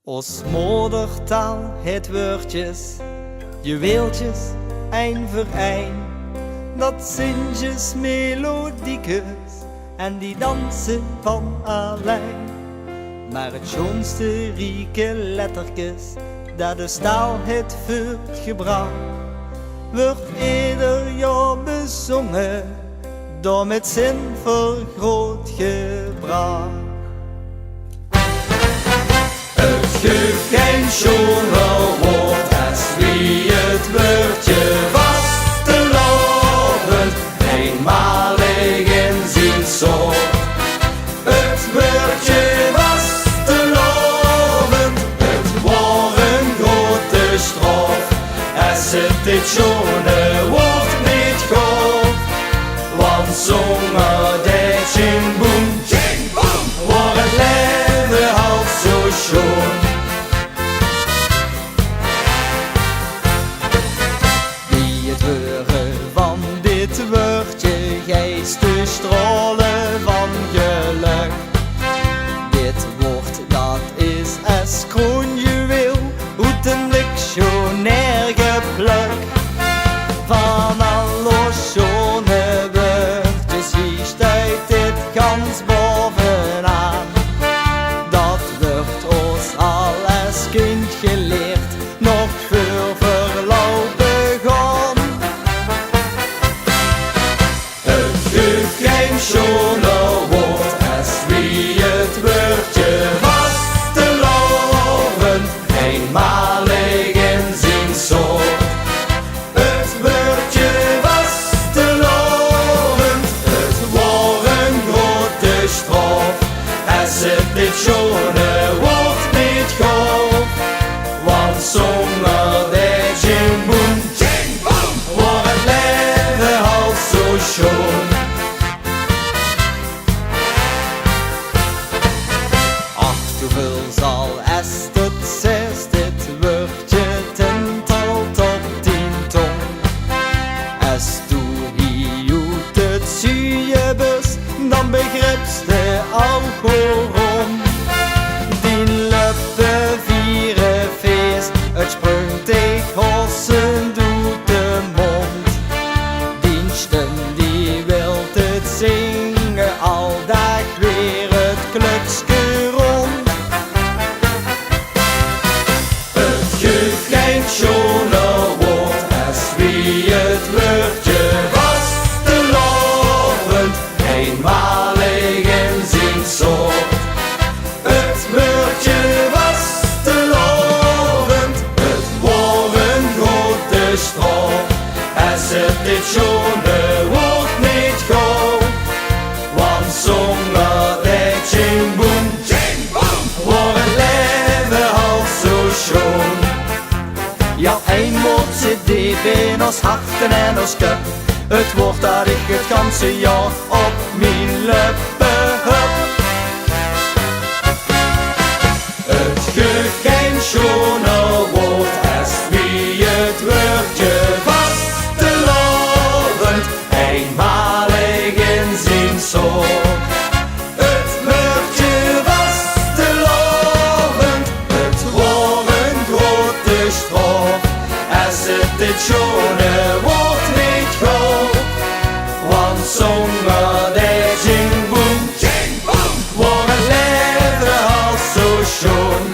Ons moedertaal het woordjes, juweeltjes, een voor een. Dat zintjes melodiekes en die dansen van alleen. Maar het schoonste rieke lettertjes, dat de staal het voortgebracht, wordt ieder jaar bezongen, door met zin vergroot gebracht. Het geeft geen schoner woord als wie het woordje vastelovend, eenmalig in zijn soort. Het woordje vastelovend, het wordt een grote straf, als het dit schone woord niet gaat. Want zonder de tjing-boem, wordt het leven al zo schoon. Wie het horen van dit woordje, geesten stralen van geluk. Dit woord dat is als kroonjuweel, uit een dictionair geplukt. Van alle schone woordjes, hier stuit dit gans bovenaan. Dat wordt ons al als kind geleerd, nog voor verloop begon. Het geeft geen schoner woord als wie het woordje vastelovend, eenmalig in zijn soort. Het woordje vastelovend, het wordt een grote straf, als het dit schone woord niet gaat. Want zonder de tjing-boem, wordt het leven al zo schoon. Ach, hoeveel zal als het zes dit woordje tentelt op die tong. Als du hier uit het zuiebus, dan begrijpst de al waarom. Die luppe vieren feest, het springt ik hossen doet de mond. Die stem die wilt het zingen, al dag weer het klutske rond. Het geeft geen schoner woord als wie het woordje vastelovend, eenmalig in zijn soort. Het woordje vastelovend, het wordt een grote straf, als het dit schone woord niet gaat. Want zonder de tjing-boem, wordt het leven al zo schoon. Ja, een woord zit diep in ons harten en ons kop. Het woord dat ik het ganse jaar op mijn lippen heb. Het geeft geen schoner woord als wie het woordje vastelovend, eenmalig in zijn soort. Het woordje vastelovend, het wordt een grote straf, als het dit schone woord niet gaat. Want zonder de tjing-boem, wordt het leven al zo schoon.